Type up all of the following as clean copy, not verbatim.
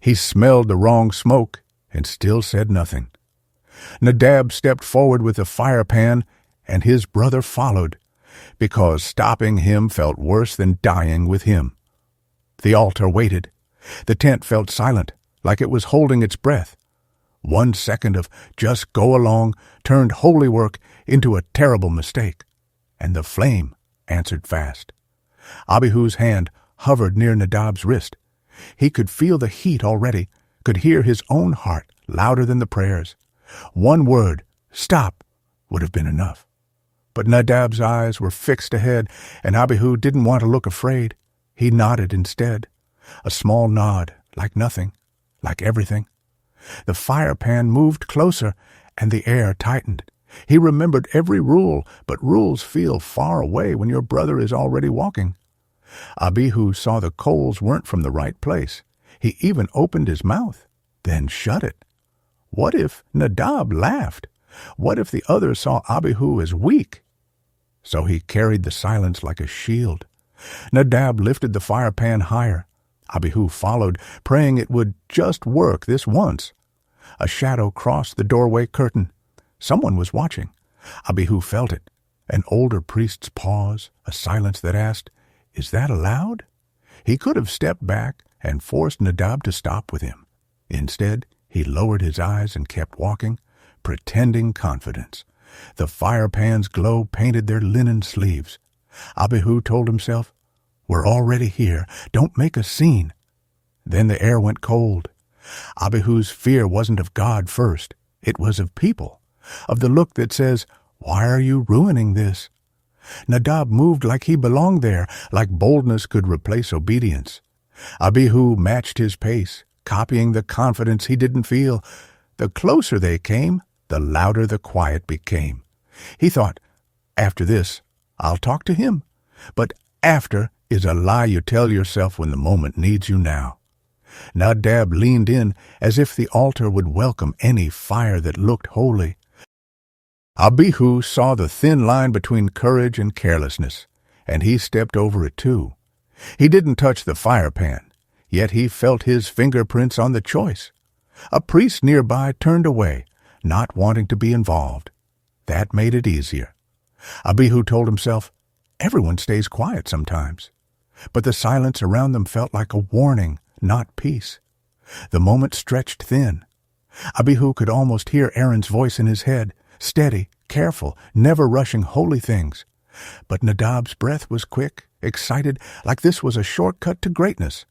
He smelled the wrong smoke and still said nothing. Nadab stepped forward with the fire pan, and his brother followed, because stopping him felt worse than dying with him. The altar waited. The tent felt silent, like it was holding its breath. 1 second of just go along turned holy work into a terrible mistake, and the flame answered fast. Abihu's hand hovered near Nadab's wrist. He could feel the heat already, could hear his own heart louder than the prayers. One word, stop, would have been enough. But Nadab's eyes were fixed ahead, and Abihu didn't want to look afraid. He nodded instead. A small nod, like nothing, like everything. The fire pan moved closer, and the air tightened. He remembered every rule, but rules feel far away when your brother is already walking. Abihu saw the coals weren't from the right place. He even opened his mouth, then shut it. What if Nadab laughed? What if the others saw Abihu as weak? So he carried the silence like a shield. Nadab lifted the fire pan higher. Abihu followed, praying it would just work this once. A shadow crossed the doorway curtain. Someone was watching. Abihu felt it. An older priest's pause, a silence that asked, "Is that allowed?" He could have stepped back and forced Nadab to stop with him. Instead, he lowered his eyes and kept walking, pretending confidence. The fire pan's glow painted their linen sleeves. Abihu told himself, "We're already here. Don't make a scene." Then the air went cold. Abihu's fear wasn't of God first. It was of people, of the look that says, "Why are you ruining this?" Nadab moved like he belonged there, like boldness could replace obedience. Abihu matched his pace, copying the confidence he didn't feel. The closer they came, the louder the quiet became. He thought, after this, I'll talk to him. But after is a lie you tell yourself when the moment needs you now. Nadab leaned in as if the altar would welcome any fire that looked holy. Abihu saw the thin line between courage and carelessness, and he stepped over it too. He didn't touch the fire pan, yet he felt his fingerprints on the choice. A priest nearby turned away, not wanting to be involved. That made it easier. Abihu told himself, everyone stays quiet sometimes. But the silence around them felt like a warning, not peace. The moment stretched thin. Abihu could almost hear Aaron's voice in his head, steady, careful, never rushing holy things. But Nadab's breath was quick, excited, like this was a shortcut to greatness.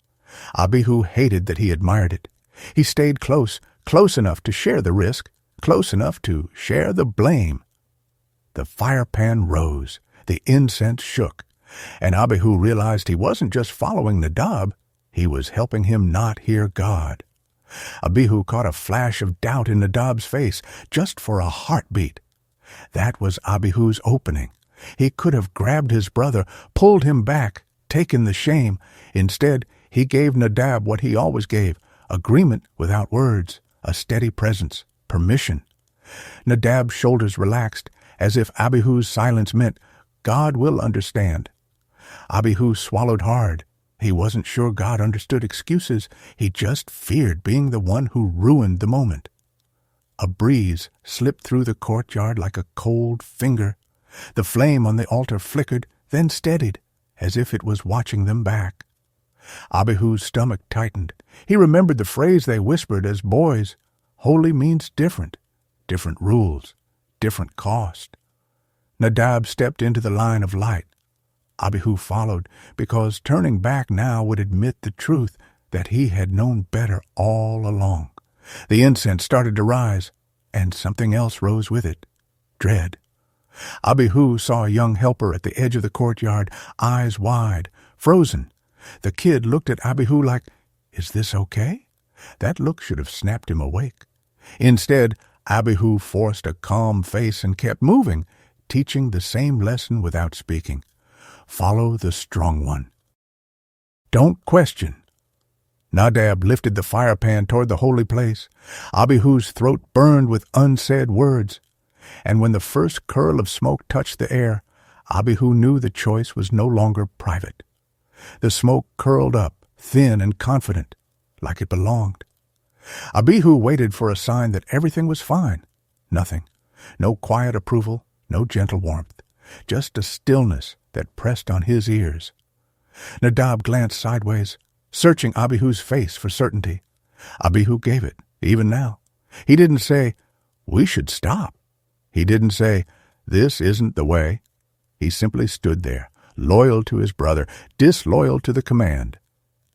Abihu hated that he admired it. He stayed close, close enough to share the risk, close enough to share the blame. The fire pan rose, the incense shook, and Abihu realized he wasn't just following Nadab, he was helping him not hear God. Abihu caught a flash of doubt in Nadab's face, just for a heartbeat. That was Abihu's opening. He could have grabbed his brother, pulled him back, taken the shame. Instead, he gave Nadab what he always gave, agreement without words, a steady presence, permission. Nadab's shoulders relaxed, as if Abihu's silence meant, God will understand. Abihu swallowed hard. He wasn't sure God understood excuses. He just feared being the one who ruined the moment. A breeze slipped through the courtyard like a cold finger. The flame on the altar flickered, then steadied, as if it was watching them back. Abihu's stomach tightened. He remembered the phrase they whispered as boys. Holy means different. Different rules. Different cost. Nadab stepped into the line of light. Abihu followed, because turning back now would admit the truth that he had known better all along. The incense started to rise, and something else rose with it. Dread. Abihu saw a young helper at the edge of the courtyard, eyes wide, frozen. The kid looked at Abihu like, "Is this okay?" That look should have snapped him awake. Instead, Abihu forced a calm face and kept moving, teaching the same lesson without speaking. Follow the strong one. Don't question. Nadab lifted the fire pan toward the holy place. Abihu's throat burned with unsaid words. And when the first curl of smoke touched the air, Abihu knew the choice was no longer private. The smoke curled up, thin and confident, like it belonged. Abihu waited for a sign that everything was fine. Nothing. No quiet approval, no gentle warmth. Just a stillness that pressed on his ears. Nadab glanced sideways, searching Abihu's face for certainty. Abihu gave it, even now. He didn't say, "We should stop." He didn't say, "This isn't the way." He simply stood there, loyal to his brother, disloyal to the command.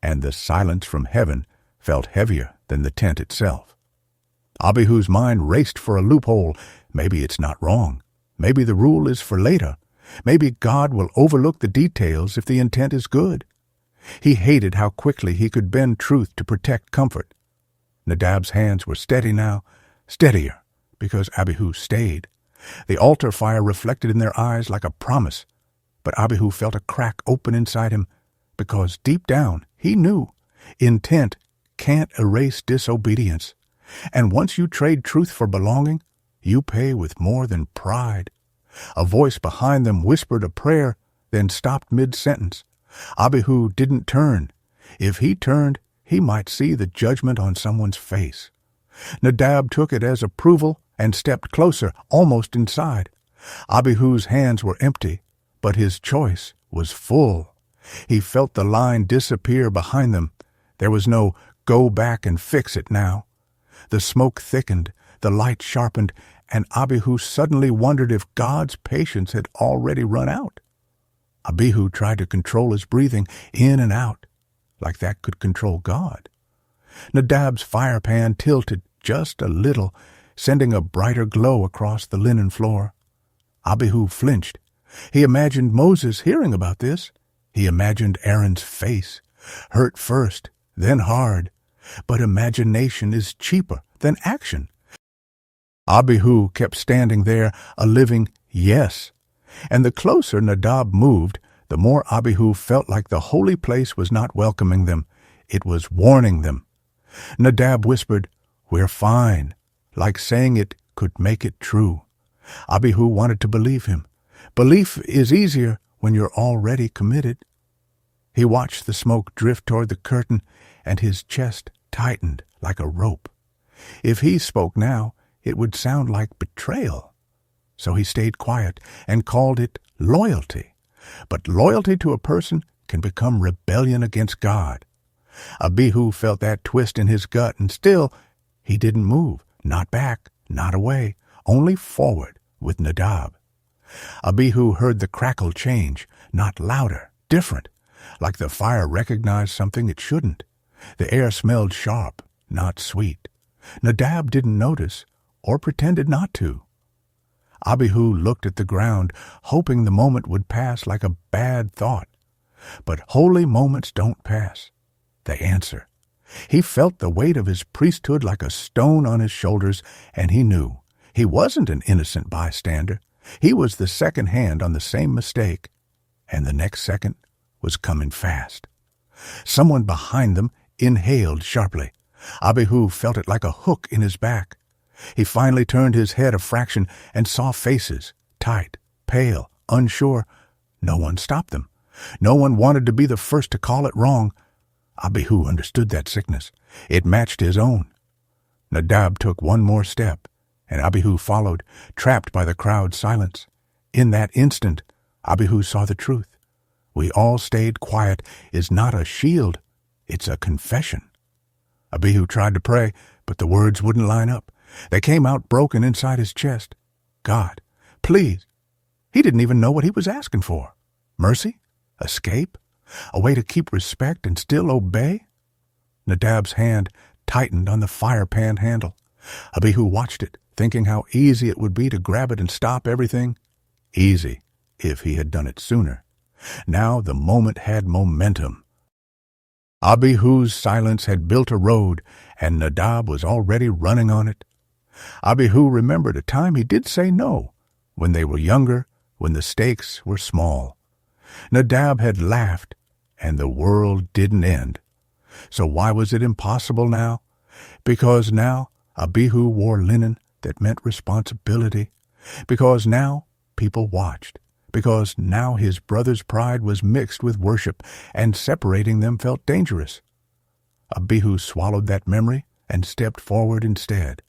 And the silence from heaven felt heavier than the tent itself. Abihu's mind raced for a loophole. Maybe it's not wrong. Maybe the rule is for later. Maybe God will overlook the details if the intent is good. He hated how quickly he could bend truth to protect comfort. Nadab's hands were steady now, steadier, because Abihu stayed. The altar fire reflected in their eyes like a promise, but Abihu felt a crack open inside him, because deep down he knew intent can't erase disobedience. And once you trade truth for belonging, you pay with more than pride. A voice behind them whispered a prayer, then stopped mid-sentence. Abihu didn't turn. If he turned, he might see the judgment on someone's face. Nadab took it as approval and stepped closer, almost inside. Abihu's hands were empty, but his choice was full. He felt the line disappear behind them. There was no go back and fix it now. The smoke thickened, the light sharpened, and Abihu suddenly wondered if God's patience had already run out. Abihu tried to control his breathing in and out, like that could control God. Nadab's fire pan tilted just a little, sending a brighter glow across the linen floor. Abihu flinched. He imagined Moses hearing about this. He imagined Aaron's face, hurt first, then hard. But imagination is cheaper than action. Abihu kept standing there, a living yes. And the closer Nadab moved, the more Abihu felt like the holy place was not welcoming them. It was warning them. Nadab whispered, "We're fine," like saying it could make it true. Abihu wanted to believe him. Belief is easier when you're already committed. He watched the smoke drift toward the curtain, and his chest tightened like a rope. If he spoke now, it would sound like betrayal. So he stayed quiet and called it loyalty. But loyalty to a person can become rebellion against God. Abihu felt that twist in his gut, and still he didn't move, not back, not away, only forward with Nadab. Abihu heard the crackle change, not louder, different, like the fire recognized something it shouldn't. The air smelled sharp, not sweet. Nadab didn't notice, or pretended not to. Abihu looked at the ground, hoping the moment would pass like a bad thought. But holy moments don't pass. They answer. He felt the weight of his priesthood like a stone on his shoulders, and he knew he wasn't an innocent bystander. He was the second hand on the same mistake, and the next second was coming fast. Someone behind them inhaled sharply. Abihu felt it like a hook in his back. He finally turned his head a fraction and saw faces, tight, pale, unsure. No one stopped them. No one wanted to be the first to call it wrong. Abihu understood that sickness. It matched his own. Nadab took one more step, and Abihu followed, trapped by the crowd's silence. In that instant, Abihu saw the truth. "We all stayed quiet" is not a shield, it's a confession. Abihu tried to pray, but the words wouldn't line up. They came out broken inside his chest. "God, please." He didn't even know what he was asking for. Mercy? Escape? A way to keep respect and still obey? Nadab's hand tightened on the fire pan handle. Abihu watched it, thinking how easy it would be to grab it and stop everything. Easy, if he had done it sooner. Now the moment had momentum. Abihu's silence had built a road, and Nadab was already running on it. Abihu remembered a time he did say no, when they were younger, when the stakes were small. Nadab had laughed, and the world didn't end. So why was it impossible now? Because now Abihu wore linen that meant responsibility. Because now people watched. Because now his brother's pride was mixed with worship, and separating them felt dangerous. Abihu swallowed that memory and stepped forward instead.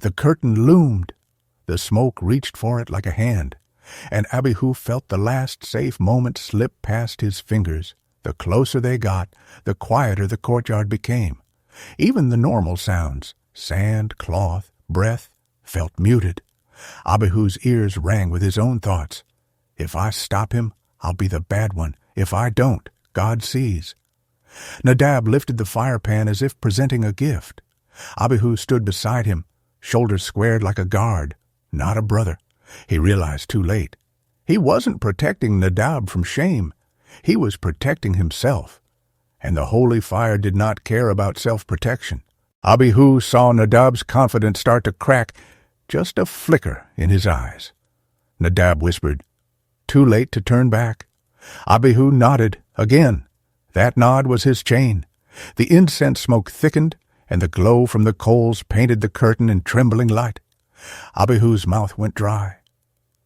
The curtain loomed. The smoke reached for it like a hand, and Abihu felt the last safe moment slip past his fingers. The closer they got, the quieter the courtyard became. Even the normal sounds, sand, cloth, breath, felt muted. Abihu's ears rang with his own thoughts. If I stop him, I'll be the bad one. If I don't, God sees. Nadab lifted the fire pan as if presenting a gift. Abihu stood beside him, shoulders squared like a guard, not a brother. He realized too late. He wasn't protecting Nadab from shame. He was protecting himself. And the holy fire did not care about self-protection. Abihu saw Nadab's confidence start to crack, just a flicker in his eyes. Nadab whispered, "Too late to turn back." Abihu nodded again. That nod was his chain. The incense smoke thickened, and the glow from the coals painted the curtain in trembling light. Abihu's mouth went dry.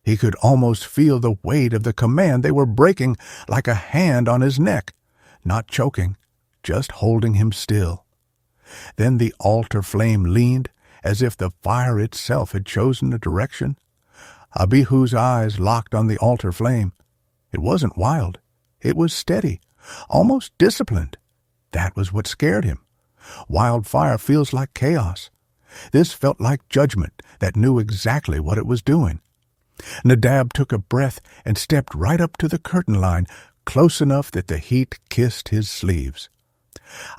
He could almost feel the weight of the command they were breaking like a hand on his neck, not choking, just holding him still. Then the altar flame leaned, as if the fire itself had chosen a direction. Abihu's eyes locked on the altar flame. It wasn't wild. It was steady, almost disciplined. That was what scared him. Wildfire feels like chaos. This felt like judgment that knew exactly what it was doing. Nadab took a breath and stepped right up to the curtain line, close enough that the heat kissed his sleeves.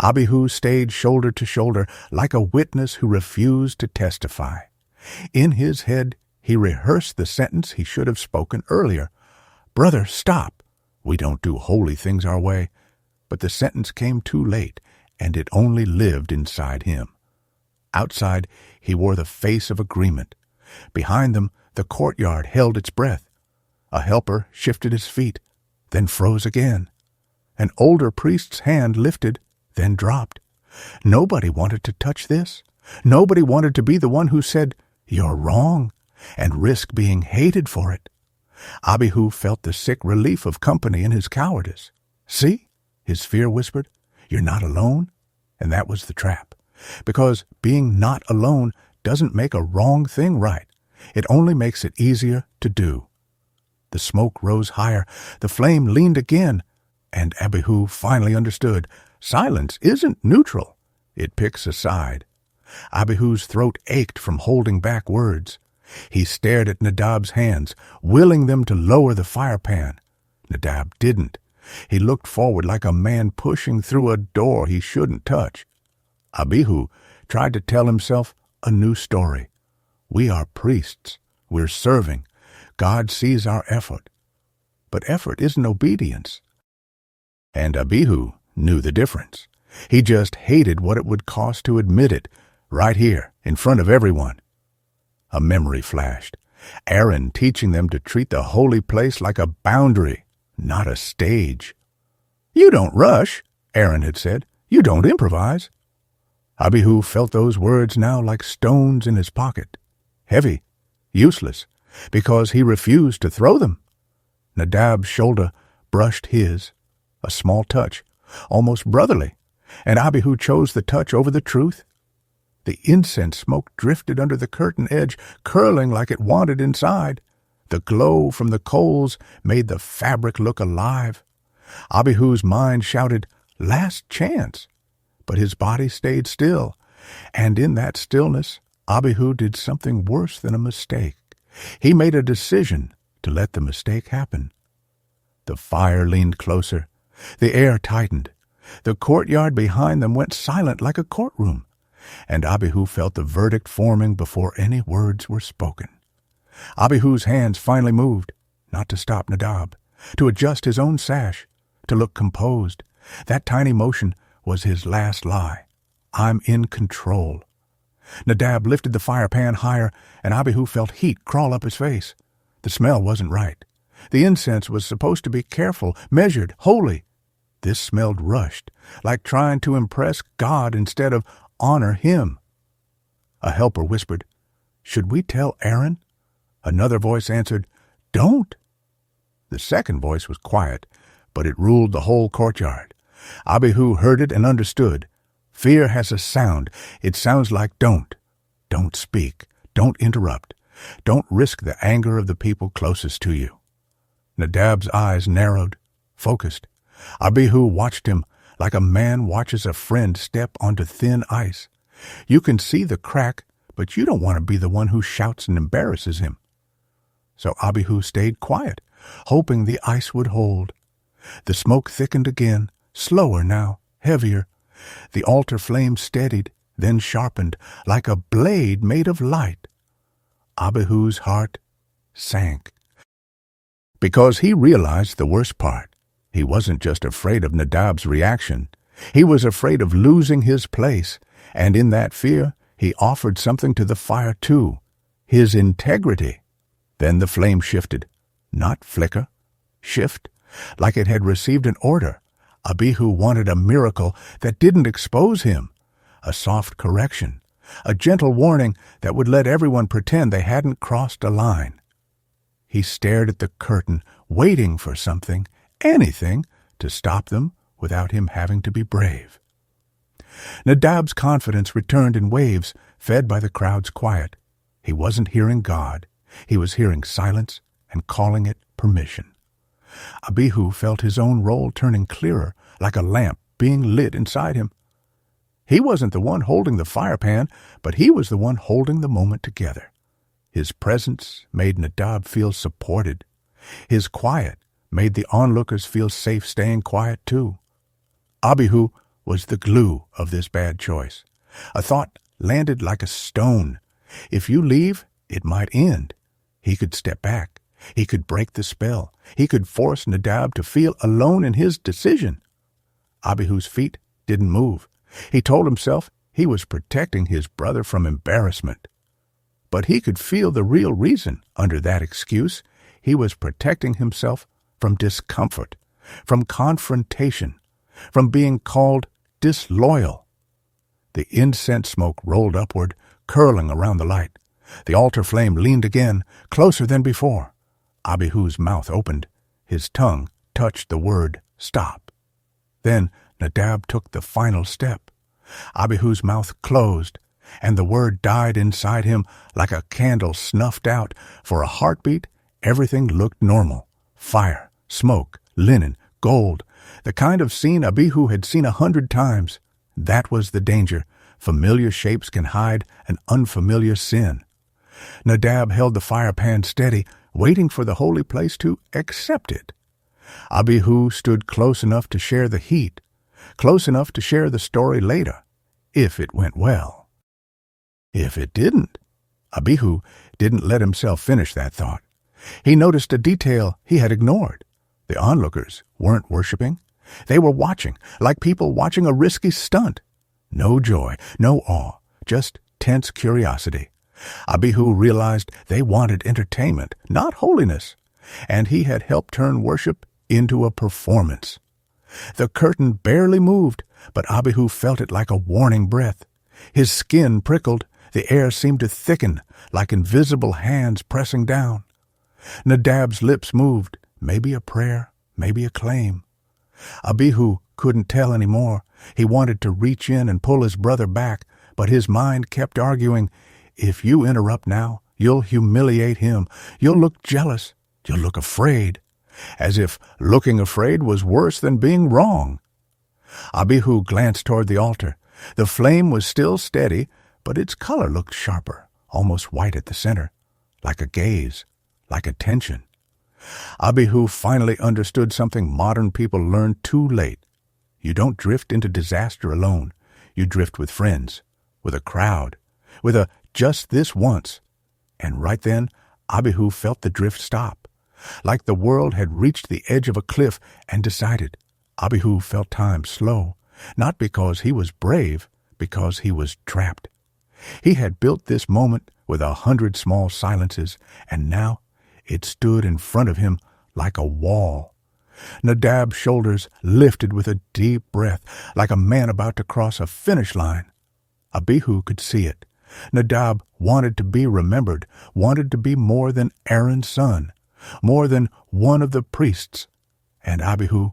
Abihu stayed shoulder to shoulder like a witness who refused to testify. In his head, he rehearsed the sentence he should have spoken earlier. "Brother, stop. We don't do holy things our way." But the sentence came too late, and it only lived inside him. Outside, he wore the face of agreement. Behind them, the courtyard held its breath. A helper shifted his feet, then froze again. An older priest's hand lifted, then dropped. Nobody wanted to touch this. Nobody wanted to be the one who said, "You're wrong," and risk being hated for it. Abihu felt the sick relief of company in his cowardice. "See?" his fear whispered. "You're not alone." And that was the trap. Because being not alone doesn't make a wrong thing right. It only makes it easier to do. The smoke rose higher. The flame leaned again. And Abihu finally understood. Silence isn't neutral. It picks a side. Abihu's throat ached from holding back words. He stared at Nadab's hands, willing them to lower the fire pan. Nadab didn't. He looked forward like a man pushing through a door he shouldn't touch. Abihu tried to tell himself a new story. We are priests. We're serving. God sees our effort. But effort isn't obedience. And Abihu knew the difference. He just hated what it would cost to admit it, right here, in front of everyone. A memory flashed. Aaron teaching them to treat the holy place like a boundary, not a stage. "You don't rush," Aaron had said. "You don't improvise." Abihu felt those words now like stones in his pocket. Heavy, useless, because he refused to throw them. Nadab's shoulder brushed his, a small touch, almost brotherly, and Abihu chose the touch over the truth. The incense smoke drifted under the curtain edge, curling like it wanted inside. The glow from the coals made the fabric look alive. Abihu's mind shouted, "Last chance!" But his body stayed still, and in that stillness, Abihu did something worse than a mistake. He made a decision to let the mistake happen. The fire leaned closer. The air tightened. The courtyard behind them went silent like a courtroom, and Abihu felt the verdict forming before any words were spoken. Abihu's hands finally moved, not to stop Nadab, to adjust his own sash, to look composed. That tiny motion was his last lie. "I'm in control." Nadab lifted the fire pan higher, and Abihu felt heat crawl up his face. The smell wasn't right. The incense was supposed to be careful, measured, holy. This smelled rushed, like trying to impress God instead of honor him. A helper whispered, "Should we tell Aaron?" Another voice answered, "Don't." The second voice was quiet, but it ruled the whole courtyard. Abihu heard it and understood. Fear has a sound. It sounds like don't. Don't speak. Don't interrupt. Don't risk the anger of the people closest to you. Nadab's eyes narrowed, focused. Abihu watched him like a man watches a friend step onto thin ice. You can see the crack, but you don't want to be the one who shouts and embarrasses him. So Abihu stayed quiet, hoping the ice would hold. The smoke thickened again, slower now, heavier. The altar flame steadied, then sharpened, like a blade made of light. Abihu's heart sank. Because he realized the worst part. He wasn't just afraid of Nadab's reaction. He was afraid of losing his place, and in that fear, he offered something to the fire too, his integrity. Then the flame shifted, not flicker, shift, like it had received an order. Abihu wanted a miracle that didn't expose him, a soft correction, a gentle warning that would let everyone pretend they hadn't crossed a line. He stared at the curtain, waiting for something, anything, to stop them without him having to be brave. Nadab's confidence returned in waves, fed by the crowd's quiet. He wasn't hearing God. He was hearing silence and calling it permission. Abihu felt his own role turning clearer, like a lamp being lit inside him. He wasn't the one holding the fire pan, but he was the one holding the moment together. His presence made Nadab feel supported. His quiet made the onlookers feel safe staying quiet too. Abihu was the glue of this bad choice. A thought landed like a stone. If you leave, it might end. He could step back. He could break the spell. He could force Nadab to feel alone in his decision. Abihu's feet didn't move. He told himself he was protecting his brother from embarrassment. But he could feel the real reason under that excuse. He was protecting himself from discomfort, from confrontation, from being called disloyal. The incense smoke rolled upward, curling around the light. The altar flame leaned again, closer than before. Abihu's mouth opened. His tongue touched the word stop. Then Nadab took the final step. Abihu's mouth closed, and the word died inside him like a candle snuffed out. For a heartbeat, everything looked normal. Fire, smoke, linen, gold, the kind of scene Abihu had seen 100 times. That was the danger. Familiar shapes can hide an unfamiliar sin. Nadab held the fire pan steady, waiting for the holy place to accept it. Abihu stood close enough to share the heat, close enough to share the story later, if it went well. If it didn't, Abihu didn't let himself finish that thought. He noticed a detail he had ignored. The onlookers weren't worshiping. They were watching, like people watching a risky stunt. No joy, no awe, just tense curiosity. Abihu realized they wanted entertainment, not holiness, and he had helped turn worship into a performance. The curtain barely moved, but Abihu felt it like a warning breath. His skin prickled. The air seemed to thicken, like invisible hands pressing down. Nadab's lips moved, maybe a prayer, maybe a claim. Abihu couldn't tell any more. He wanted to reach in and pull his brother back, but his mind kept arguing, if you interrupt now, you'll humiliate him. You'll look jealous. You'll look afraid. As if looking afraid was worse than being wrong. Abihu glanced toward the altar. The flame was still steady, but its color looked sharper, almost white at the center, like a gaze, like attention. Abihu finally understood something modern people learned too late. You don't drift into disaster alone. You drift with friends, with a crowd, with a just this once. And right then, Abihu felt the drift stop, like the world had reached the edge of a cliff and decided. Abihu felt time slow, not because he was brave, because he was trapped. He had built this moment with 100 small silences, and now it stood in front of him like a wall. Nadab's shoulders lifted with a deep breath, like a man about to cross a finish line. Abihu could see it. Nadab wanted to be remembered, wanted to be more than Aaron's son, more than one of the priests. And Abihu,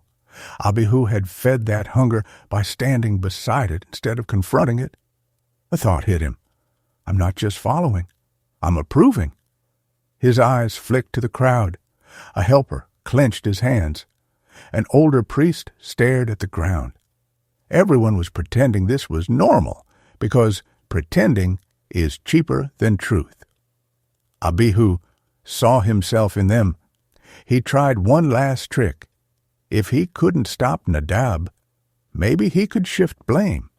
Abihu had fed that hunger by standing beside it instead of confronting it. A thought hit him. I'm not just following, I'm approving. His eyes flicked to the crowd. A helper clenched his hands. An older priest stared at the ground. Everyone was pretending this was normal, because pretending is cheaper than truth. Abihu saw himself in them. He tried one last trick. If he couldn't stop Nadab, maybe he could shift blame.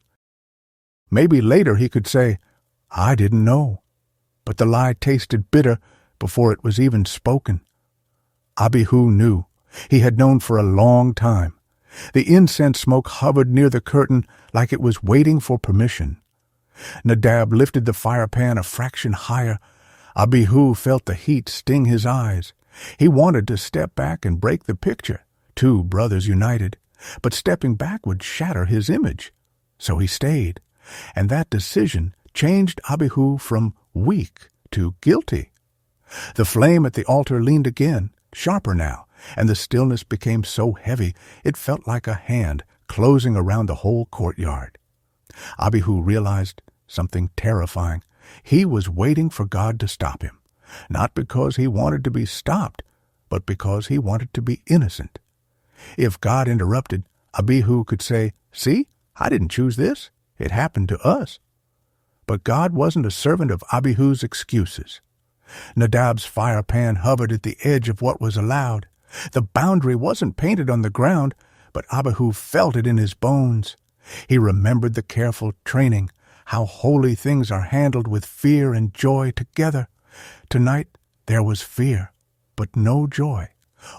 Maybe later he could say, I didn't know. But the lie tasted bitter before it was even spoken. Abihu knew. He had known for a long time. The incense smoke hovered near the curtain like it was waiting for permission. Nadab lifted the fire pan a fraction higher. Abihu felt the heat sting his eyes. He wanted to step back and break the picture, two brothers united, but stepping back would shatter his image. So he stayed, and that decision changed Abihu from weak to guilty. The flame at the altar leaned again, sharper now, and the stillness became so heavy it felt like a hand closing around the whole courtyard. Abihu realized something terrifying. He was waiting for God to stop him, not because he wanted to be stopped, but because he wanted to be innocent. If God interrupted, Abihu could say, See, I didn't choose this. It happened to us. But God wasn't a servant of Abihu's excuses. Nadab's fire pan hovered at the edge of what was allowed. The boundary wasn't painted on the ground, but Abihu felt it in his bones. He remembered the careful training, how holy things are handled with fear and joy together. Tonight there was fear, but no joy,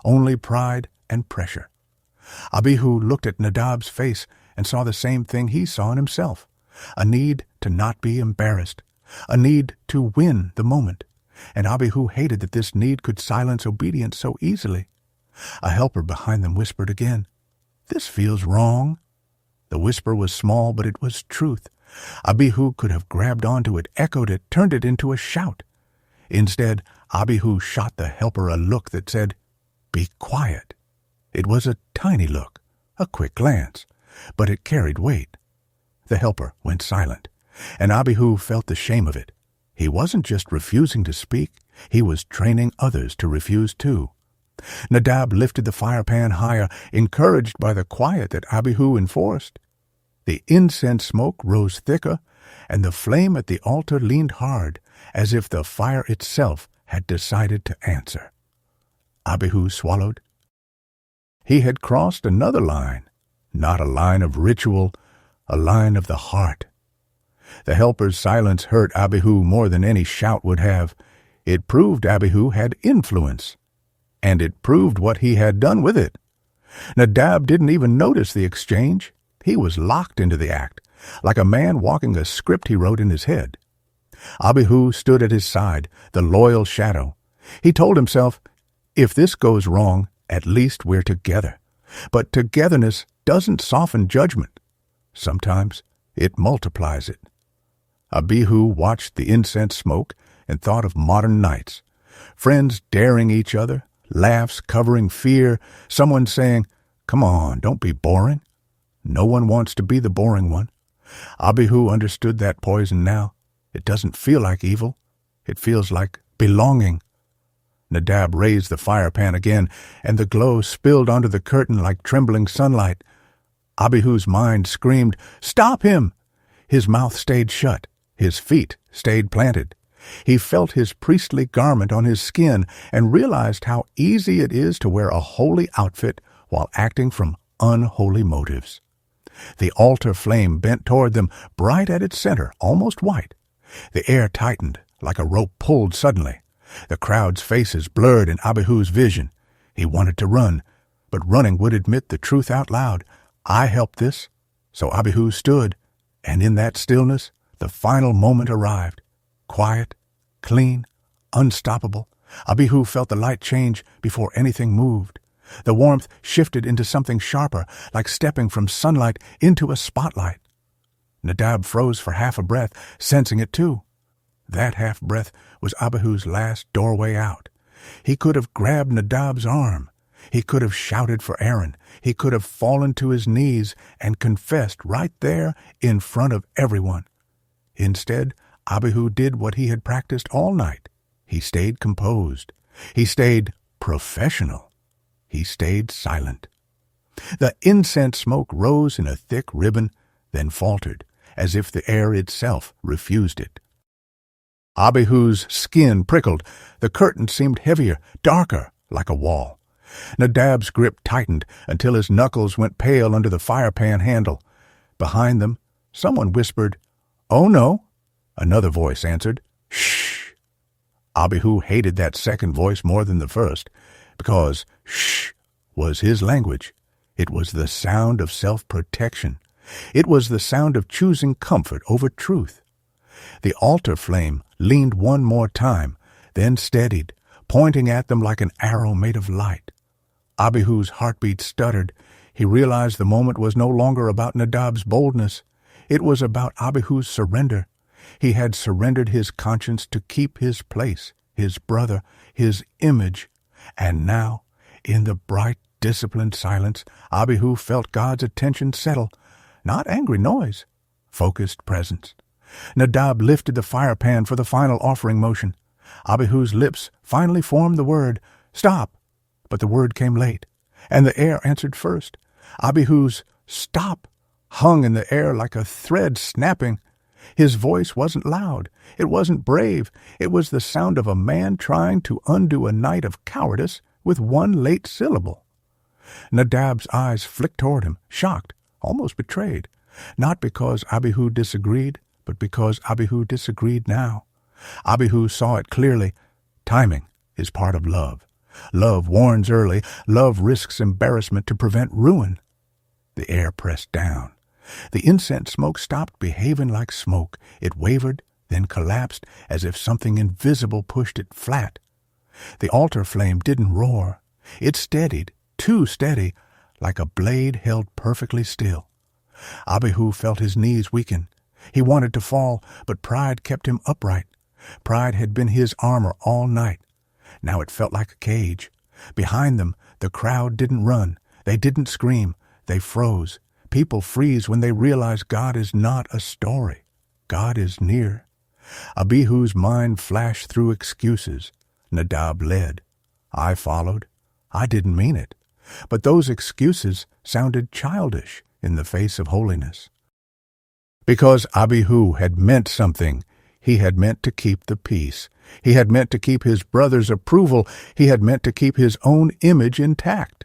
only pride and pressure. Abihu looked at Nadab's face and saw the same thing he saw in himself, a need to not be embarrassed, a need to win the moment. And Abihu hated that this need could silence obedience so easily. A helper behind them whispered again, This feels wrong. The whisper was small, but it was truth. Abihu could have grabbed onto it, echoed it, turned it into a shout. Instead, Abihu shot the helper a look that said, Be quiet. It was a tiny look, a quick glance, but it carried weight. The helper went silent, and Abihu felt the shame of it. He wasn't just refusing to speak, he was training others to refuse too. Nadab lifted the fire pan higher, encouraged by the quiet that Abihu enforced. The incense smoke rose thicker, and the flame at the altar leaned hard, as if the fire itself had decided to answer. Abihu swallowed. He had crossed another line, not a line of ritual, a line of the heart. The helper's silence hurt Abihu more than any shout would have. It proved Abihu had influence, and it proved what he had done with it. Nadab didn't even notice the exchange. He was locked into the act, like a man walking a script he wrote in his head. Abihu stood at his side, the loyal shadow. He told himself, if this goes wrong, at least we're together. But togetherness doesn't soften judgment. Sometimes it multiplies it. Abihu watched the incense smoke and thought of modern nights. Friends daring each other, laughs covering fear, someone saying, "Come on, don't be boring." No one wants to be the boring one. Abihu understood that poison now. It doesn't feel like evil. It feels like belonging. Nadab raised the fire pan again, and the glow spilled onto the curtain like trembling sunlight. Abihu's mind screamed, "Stop him!" His mouth stayed shut. His feet stayed planted. He felt his priestly garment on his skin and realized how easy it is to wear a holy outfit while acting from unholy motives. The altar flame bent toward them, bright at its center, almost white. The air tightened, like a rope pulled suddenly. The crowd's faces blurred in Abihu's vision. He wanted to run, but running would admit the truth out loud. I helped this. So Abihu stood, and in that stillness, the final moment arrived. Quiet, clean, unstoppable. Abihu felt the light change before anything moved. The warmth shifted into something sharper, like stepping from sunlight into a spotlight. Nadab froze for half a breath, sensing it too. That half-breath was Abihu's last doorway out. He could have grabbed Nadab's arm. He could have shouted for Aaron. He could have fallen to his knees and confessed right there in front of everyone. Instead, Abihu did what he had practiced all night. He stayed composed. He stayed professional. He stayed silent. The incense smoke rose in a thick ribbon, then faltered, as if the air itself refused it. Abihu's skin prickled. The curtain seemed heavier, darker, like a wall. Nadab's grip tightened until his knuckles went pale under the firepan handle. Behind them, someone whispered, "Oh, no." Another voice answered, "Shh." Abihu hated that second voice more than the first, because shh was his language. It was the sound of self-protection. It was the sound of choosing comfort over truth. The altar flame leaned one more time, then steadied, pointing at them like an arrow made of light. Abihu's heartbeat stuttered. He realized the moment was no longer about Nadab's boldness. It was about Abihu's surrender. He had surrendered his conscience to keep his place, his brother, his image. And now, in the bright, disciplined silence, Abihu felt God's attention settle. Not angry noise, focused presence. Nadab lifted the firepan for the final offering motion. Abihu's lips finally formed the word, "Stop," but the word came late, and the air answered first. Abihu's "Stop" hung in the air like a thread snapping. His voice wasn't loud. It wasn't brave. It was the sound of a man trying to undo a night of cowardice with one late syllable. Nadab's eyes flicked toward him, shocked, almost betrayed, not because Abihu disagreed, but because Abihu disagreed now. Abihu saw it clearly. Timing is part of love. Love warns early. Love risks embarrassment to prevent ruin. The air pressed down. The incense smoke stopped behaving like smoke. It wavered, then collapsed as if something invisible pushed it flat. The altar flame didn't roar. It steadied, too steady, like a blade held perfectly still. Abihu felt his knees weaken. He wanted to fall, but pride kept him upright. Pride had been his armor all night. Now it felt like a cage. Behind them, the crowd didn't run. They didn't scream. They froze. People freeze when they realize God is not a story. God is near. Abihu's mind flashed through excuses. Nadab led. I followed. I didn't mean it. But those excuses sounded childish in the face of holiness. Because Abihu had meant something, he had meant to keep the peace. He had meant to keep his brother's approval. He had meant to keep his own image intact.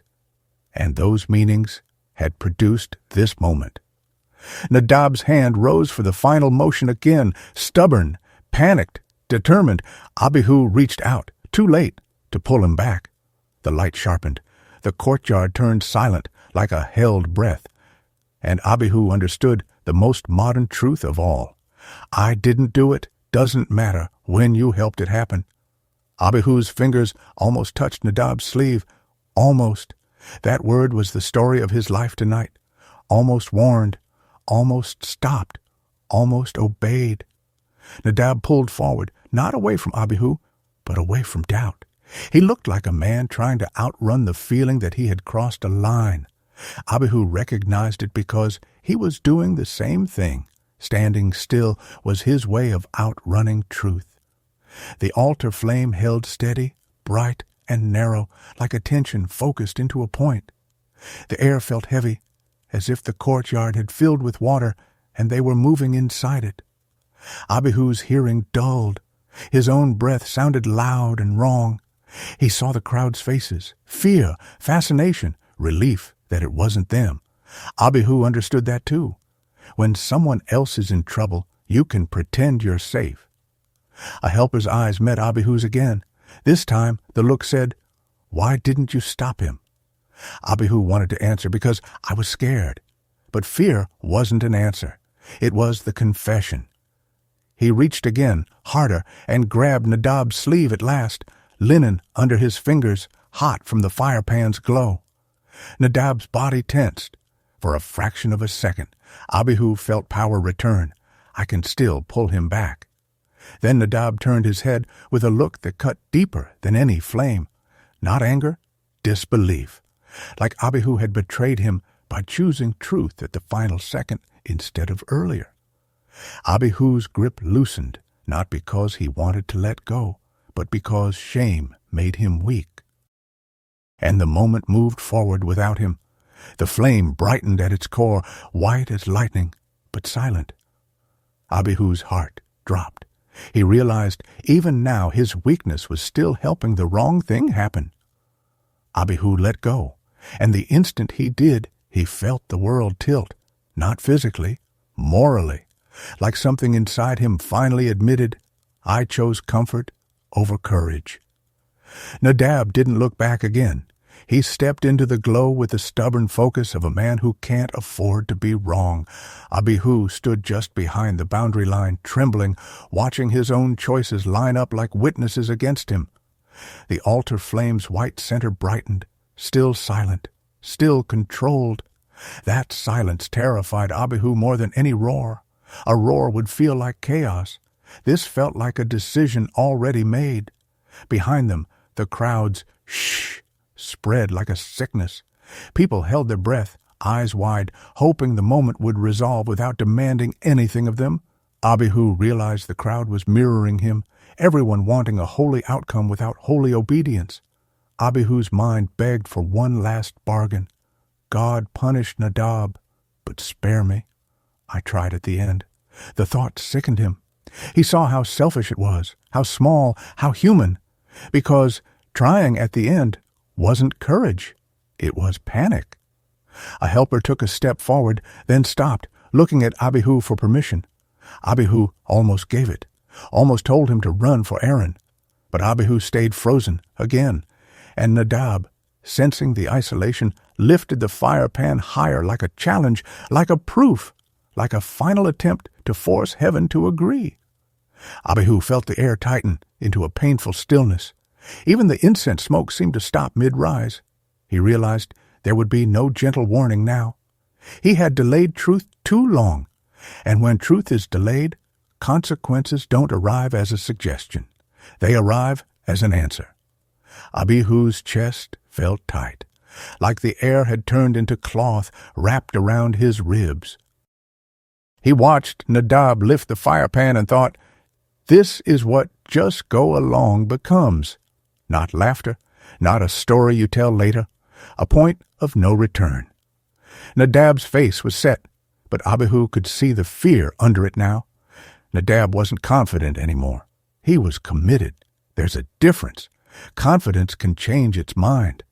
And those meanings had produced this moment. Nadab's hand rose for the final motion again, stubborn, panicked, determined. Abihu reached out, too late, to pull him back. The light sharpened. The courtyard turned silent, like a held breath. And Abihu understood the most modern truth of all. I didn't do it, doesn't matter when you helped it happen. Abihu's fingers almost touched Nadab's sleeve. Almost. That word was the story of his life tonight. Almost warned, almost stopped, almost obeyed. Nadab pulled forward, not away from Abihu, but away from doubt. He looked like a man trying to outrun the feeling that he had crossed a line. Abihu recognized it because he was doing the same thing. Standing still was his way of outrunning truth. The altar flame held steady, bright, and narrow, like attention focused into a point. The air felt heavy, as if the courtyard had filled with water and they were moving inside it. Abihu's hearing dulled. His own breath sounded loud and wrong. He saw the crowd's faces, fear, fascination, relief that it wasn't them. Abihu understood that too. When someone else is in trouble, you can pretend you're safe. A helper's eyes met Abihu's again. This time, the look said, "Why didn't you stop him?" Abihu wanted to answer, "Because I was scared." But fear wasn't an answer. It was the confession. He reached again, harder, and grabbed Nadab's sleeve at last, linen under his fingers, hot from the firepan's glow. Nadab's body tensed. For a fraction of a second, Abihu felt power return. I can still pull him back. Then Nadab turned his head with a look that cut deeper than any flame. Not anger, disbelief, like Abihu had betrayed him by choosing truth at the final second instead of earlier. Abihu's grip loosened, not because he wanted to let go, but because shame made him weak. And the moment moved forward without him. The flame brightened at its core, white as lightning, but silent. Abihu's heart dropped. He realized even now his weakness was still helping the wrong thing happen. Abihu let go, and the instant he did, he felt the world tilt, not physically, morally, like something inside him finally admitted, I chose comfort over courage. Nadab didn't look back again. He stepped into the glow with the stubborn focus of a man who can't afford to be wrong. Abihu stood just behind the boundary line, trembling, watching his own choices line up like witnesses against him. The altar flame's white center brightened, still silent, still controlled. That silence terrified Abihu more than any roar. A roar would feel like chaos. This felt like a decision already made. Behind them, the crowd's shh spread like a sickness. People held their breath, eyes wide, hoping the moment would resolve without demanding anything of them. Abihu realized the crowd was mirroring him, everyone wanting a holy outcome without holy obedience. Abihu's mind begged for one last bargain. God punished Nadab, but spare me. I tried at the end. The thought sickened him. He saw how selfish it was, how small, how human, because trying at the end wasn't courage. It was panic. A helper took a step forward, then stopped, looking at Abihu for permission. Abihu almost gave it, almost told him to run for Aaron. But Abihu stayed frozen again, and Nadab, sensing the isolation, lifted the fire pan higher like a challenge, like a proof, like a final attempt to force heaven to agree. Abihu felt the air tighten into a painful stillness. Even the incense smoke seemed to stop mid-rise. He realized there would be no gentle warning now. He had delayed truth too long, and when truth is delayed, consequences don't arrive as a suggestion. They arrive as an answer. Abihu's chest felt tight, like the air had turned into cloth wrapped around his ribs. He watched Nadab lift the fire pan and thought, this is what just go along becomes. Not laughter, not a story you tell later, a point of no return. Nadab's face was set, but Abihu could see the fear under it now. Nadab wasn't confident anymore. He was committed. There's a difference. Confidence can change its mind.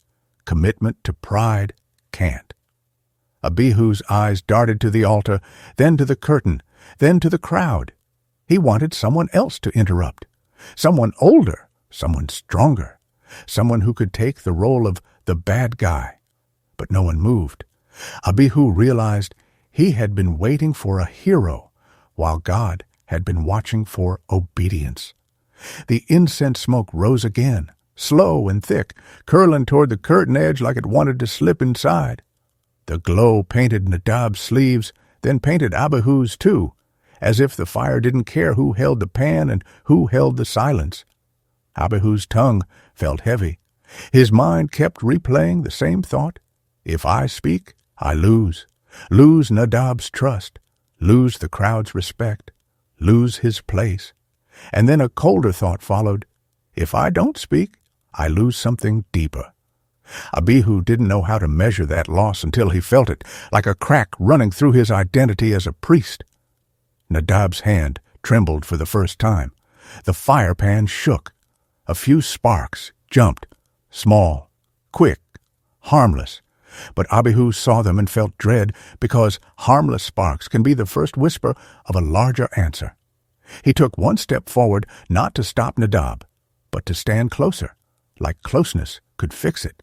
Commitment to pride can't. Abihu's eyes darted to the altar, then to the curtain, then to the crowd. He wanted someone else to interrupt. Someone older, someone stronger, someone who could take the role of the bad guy. But no one moved. Abihu realized he had been waiting for a hero, while God had been watching for obedience. The incense smoke rose again, slow and thick, curling toward the curtain edge like it wanted to slip inside. The glow painted Nadab's sleeves, then painted Abihu's too, as if the fire didn't care who held the pan and who held the silence. Abihu's tongue felt heavy. His mind kept replaying the same thought. If I speak, I lose. Lose Nadab's trust. Lose the crowd's respect. Lose his place. And then a colder thought followed. If I don't speak, I lose something deeper. Abihu didn't know how to measure that loss until he felt it, like a crack running through his identity as a priest. Nadab's hand trembled for the first time. The fire pan shook. A few sparks jumped, small, quick, harmless. But Abihu saw them and felt dread because harmless sparks can be the first whisper of a larger answer. He took one step forward, not to stop Nadab, but to stand closer, like closeness could fix it.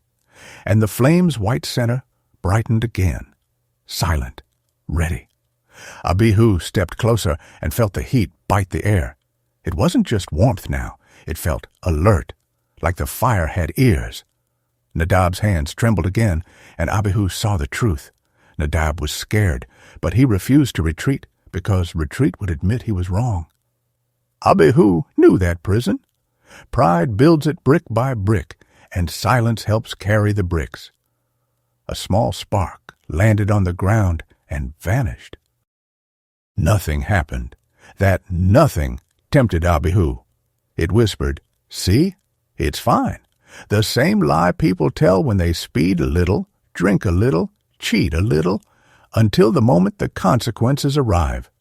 And the flame's white center brightened again, silent, ready. Abihu stepped closer and felt the heat bite the air. It wasn't just warmth now. It felt alert, like the fire had ears. Nadab's hands trembled again, and Abihu saw the truth. Nadab was scared, but he refused to retreat because retreat would admit he was wrong. Abihu knew that prison. Pride builds it brick by brick, and silence helps carry the bricks. A small spark landed on the ground and vanished. Nothing happened. That nothing tempted Abihu. It whispered, "See, it's fine. The same lie people tell when they speed a little, drink a little, cheat a little, until the moment the consequences arrive."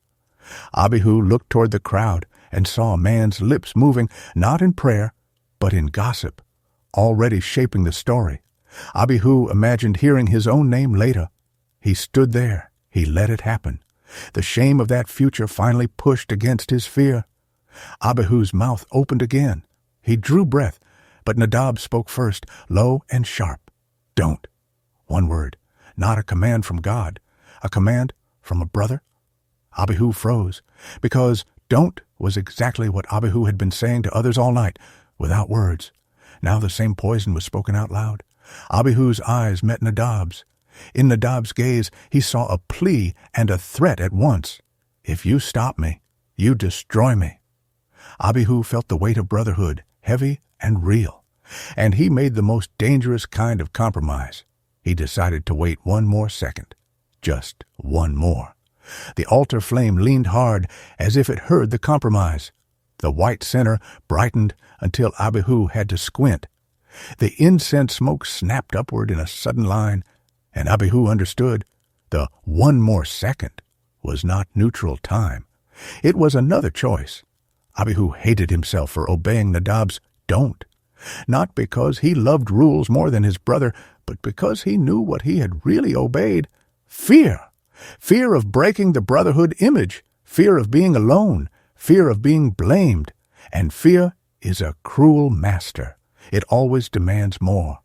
Abihu looked toward the crowd and saw a man's lips moving, not in prayer, but in gossip, already shaping the story. Abihu imagined hearing his own name later. He stood there. He let it happen. The shame of that future finally pushed against his fear. Abihu's mouth opened again. He drew breath, but Nadab spoke first, low and sharp. "Don't." One word, not a command from God, a command from a brother. Abihu froze, because "don't" was exactly what Abihu had been saying to others all night, without words. Now the same poison was spoken out loud. Abihu's eyes met Nadab's. In Nadab's gaze he saw a plea and a threat at once. "If you stop me, you destroy me." Abihu felt the weight of brotherhood, heavy and real, and he made the most dangerous kind of compromise. He decided to wait one more second. Just one more. The altar flame leaned hard, as if it heard the compromise. The white center brightened until Abihu had to squint. The incense smoke snapped upward in a sudden line, and Abihu understood the one more second was not neutral time. It was another choice. Abihu hated himself for obeying Nadab's "don't," not because he loved rules more than his brother, but because he knew what he had really obeyed: fear. Fear of breaking the brotherhood image, fear of being alone, fear of being blamed. And fear is a cruel master. It always demands more.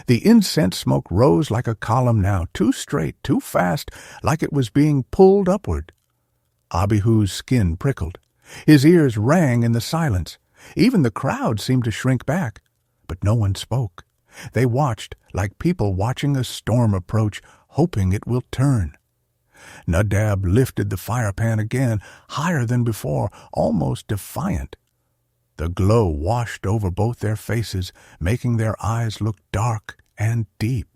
The incense smoke rose like a column now, too straight, too fast, like it was being pulled upward. Abihu's skin prickled. His ears rang in the silence. Even the crowd seemed to shrink back. But no one spoke. They watched like people watching a storm approach, hoping it will turn. Nadab lifted the fire pan again, higher than before, almost defiant. The glow washed over both their faces, making their eyes look dark and deep.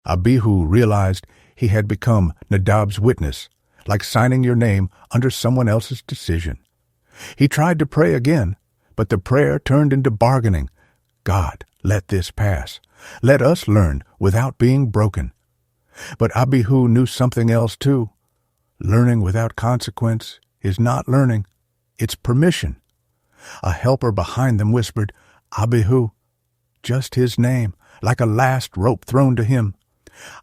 Abihu realized he had become Nadab's witness, like signing your name under someone else's decision. He tried to pray again, but the prayer turned into bargaining. "God, let this pass. Let us learn without being broken." But Abihu knew something else too. Learning without consequence is not learning. It's permission. A helper behind them whispered, "Abihu," just his name, like a last rope thrown to him.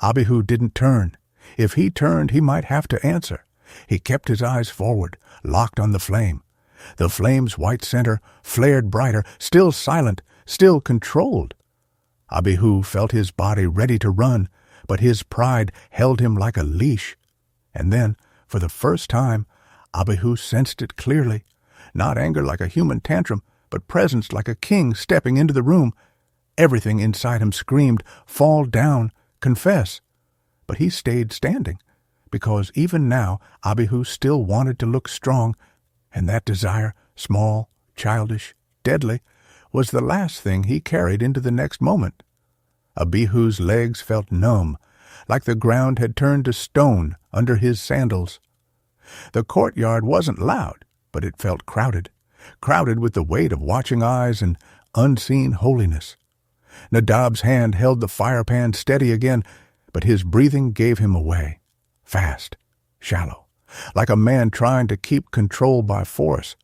Abihu didn't turn. If he turned, he might have to answer. He kept his eyes forward, locked on the flame. The flame's white center flared brighter, still silent, still controlled. Abihu felt his body ready to run, but his pride held him like a leash. And then, for the first time, Abihu sensed it clearly. Not anger like a human tantrum, but presence like a king stepping into the room. Everything inside him screamed, "Fall down, confess." But he stayed standing, because even now Abihu still wanted to look strong, and that desire, small, childish, deadly, was the last thing he carried into the next moment. Abihu's legs felt numb, like the ground had turned to stone under his sandals. The courtyard wasn't loud, but it felt crowded with the weight of watching eyes and unseen holiness. Nadab's hand held the fire pan steady again, but his breathing gave him away, fast, shallow, like a man trying to keep control by force.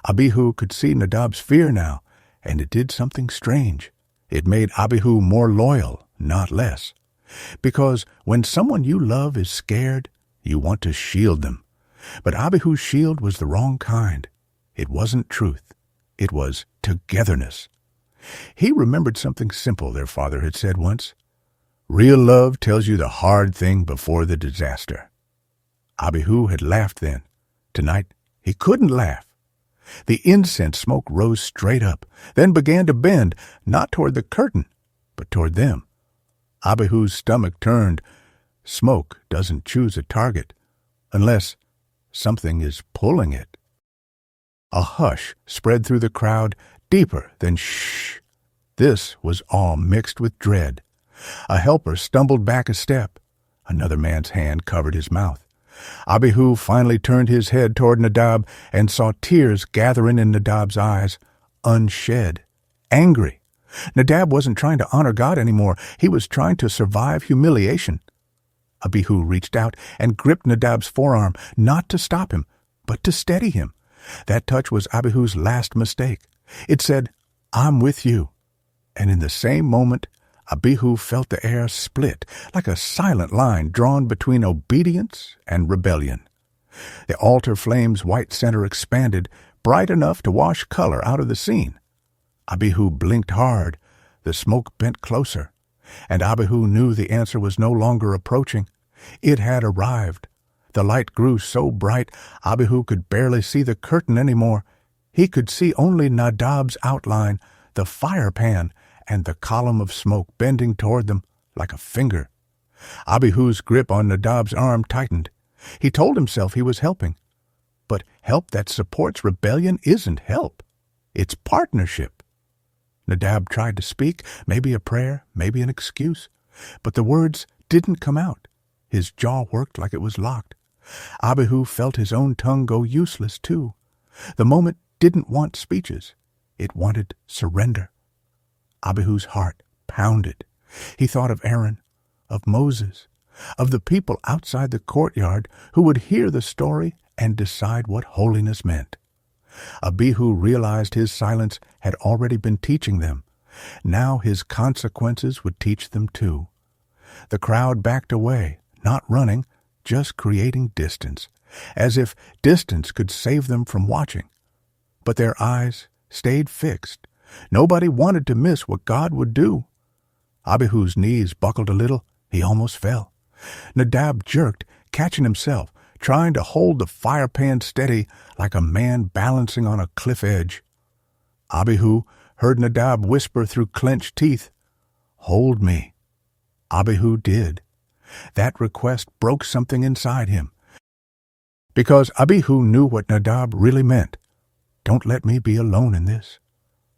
Abihu could see Nadab's fear now, and it did something strange. It made Abihu more loyal, not less. Because when someone you love is scared, you want to shield them. But Abihu's shield was the wrong kind. It wasn't truth. It was togetherness. He remembered something simple their father had said once. Real love tells you the hard thing before the disaster. Abihu had laughed then. Tonight, he couldn't laugh. The incense smoke rose straight up, then began to bend, not toward the curtain, but toward them. Abihu's stomach turned. Smoke doesn't choose a target, unless something is pulling it. A hush spread through the crowd, deeper than shh. This was awe mixed with dread. A helper stumbled back a step. Another man's hand covered his mouth. Abihu finally turned his head toward Nadab and saw tears gathering in Nadab's eyes, unshed, angry. Nadab wasn't trying to honor God anymore. He was trying to survive humiliation. Abihu reached out and gripped Nadab's forearm, not to stop him, but to steady him. That touch was Abihu's last mistake. It said, "I'm with you." And in the same moment, Abihu felt the air split like a silent line drawn between obedience and rebellion. The altar flame's white center expanded, bright enough to wash color out of the scene. Abihu blinked hard. The smoke bent closer, and Abihu knew the answer was no longer approaching. It had arrived. The light grew so bright Abihu could barely see the curtain anymore. He could see only Nadab's outline, the fire pan, and the column of smoke bending toward them like a finger. Abihu's grip on Nadab's arm tightened. He told himself he was helping. But help that supports rebellion isn't help. It's partnership. Nadab tried to speak, maybe a prayer, maybe an excuse, but the words didn't come out. His jaw worked like it was locked. Abihu felt his own tongue go useless, too. The moment didn't want speeches. It wanted surrender. Abihu's heart pounded. He thought of Aaron, of Moses, of the people outside the courtyard who would hear the story and decide what holiness meant. Abihu realized his silence had already been teaching them. Now his consequences would teach them too. The crowd backed away, not running, just creating distance, as if distance could save them from watching. But their eyes stayed fixed. Nobody wanted to miss what God would do. Abihu's knees buckled a little. He almost fell. Nadab jerked, catching himself, trying to hold the fire pan steady like a man balancing on a cliff edge. Abihu heard Nadab whisper through clenched teeth, "Hold me." Abihu did. That request broke something inside him. Because Abihu knew what Nadab really meant. Don't let me be alone in this.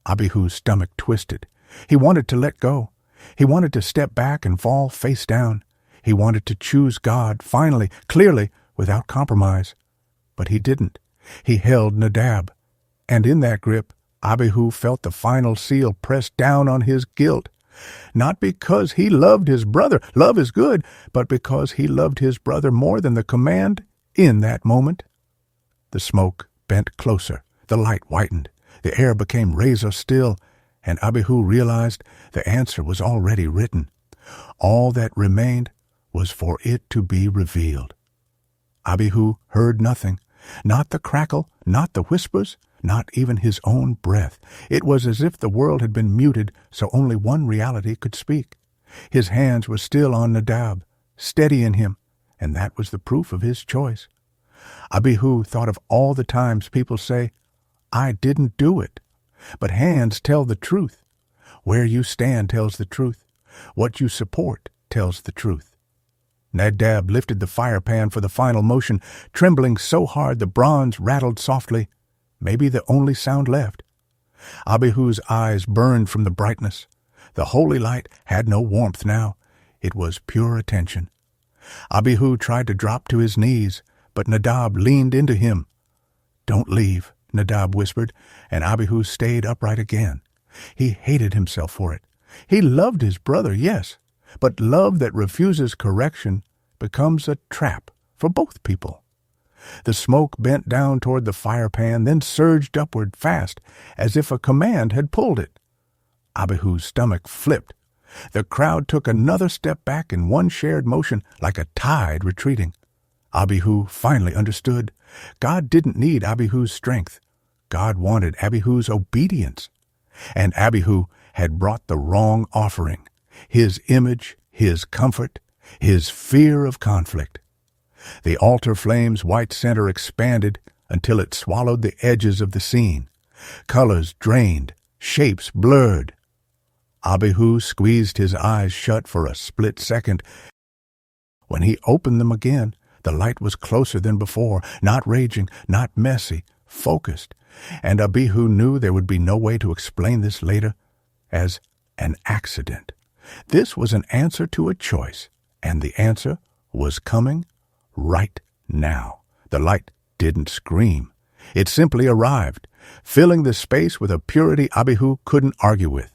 Abihu's stomach twisted. He wanted to let go. He wanted to step back and fall face down. He wanted to choose God, finally, clearly, without compromise. But he didn't. He held Nadab. And in that grip, Abihu felt the final seal pressed down on his guilt. Not because he loved his brother, love is good, but because he loved his brother more than the command in that moment. The smoke bent closer. The light whitened. The air became razor still, and Abihu realized the answer was already written. All that remained was for it to be revealed. Abihu heard nothing, not the crackle, not the whispers, not even his own breath. It was as if the world had been muted so only one reality could speak. His hands were still on Nadab, steadying him, and that was the proof of his choice. Abihu thought of all the times people say, "I didn't do it." But hands tell the truth. Where you stand tells the truth. What you support tells the truth. Nadab lifted the fire pan for the final motion, trembling so hard the bronze rattled softly, maybe the only sound left. Abihu's eyes burned from the brightness. The holy light had no warmth now. It was pure attention. Abihu tried to drop to his knees, but Nadab leaned into him. "Don't leave," Nadab whispered, and Abihu stayed upright again. He hated himself for it. He loved his brother, yes, but love that refuses correction becomes a trap for both people. The smoke bent down toward the fire pan, then surged upward fast, as if a command had pulled it. Abihu's stomach flipped. The crowd took another step back in one shared motion, like a tide retreating. Abihu finally understood. God didn't need Abihu's strength. God wanted Abihu's obedience. And Abihu had brought the wrong offering, his image, his comfort, his fear of conflict. The altar flame's white center expanded until it swallowed the edges of the scene. Colors drained, shapes blurred. Abihu squeezed his eyes shut for a split second. When he opened them again, the light was closer than before, not raging, not messy, focused. And Abihu knew there would be no way to explain this later. as an accident. This was an answer to a choice, and the answer was coming right now. The light didn't scream. It simply arrived, filling the space with a purity Abihu couldn't argue with.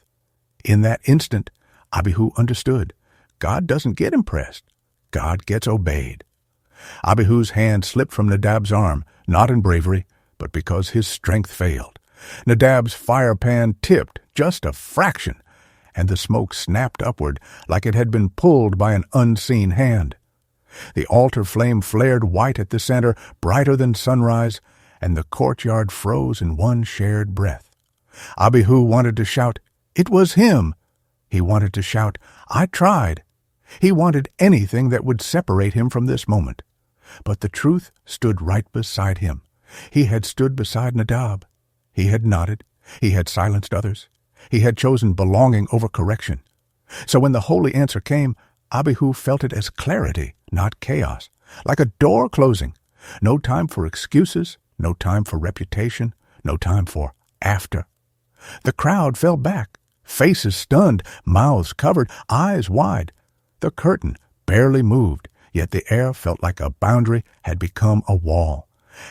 In that instant, Abihu understood. God doesn't get impressed. God gets obeyed. Abihu's hand slipped from Nadab's arm, not in bravery, but because his strength failed. Nadab's fire pan tipped just a fraction, and the smoke snapped upward like it had been pulled by an unseen hand. The altar flame flared white at the center, brighter than sunrise, and the courtyard froze in one shared breath. Abihu wanted to shout, "It was him!" He wanted to shout, "I tried!" He wanted anything that would separate him from this moment. But the truth stood right beside him. He had stood beside Nadab. He had nodded. He had silenced others. He had chosen belonging over correction. So when the holy answer came, Abihu felt it as clarity, not chaos, like a door closing. No time for excuses, no time for reputation, no time for after. The crowd fell back, faces stunned, mouths covered, eyes wide. The curtain barely moved, yet the air felt like a boundary had become a wall.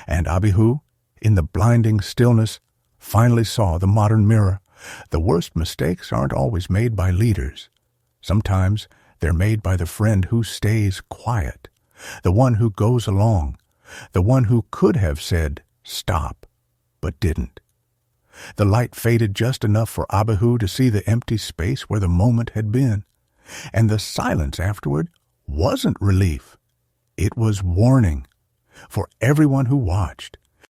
And Abihu, in the blinding stillness, finally saw the modern mirror. The worst mistakes aren't always made by leaders. Sometimes they're made by the friend who stays quiet, the one who goes along, the one who could have said, "Stop," but didn't. The light faded just enough for Abihu to see the empty space where the moment had been. And the silence afterward wasn't relief. It was warning for everyone who watched.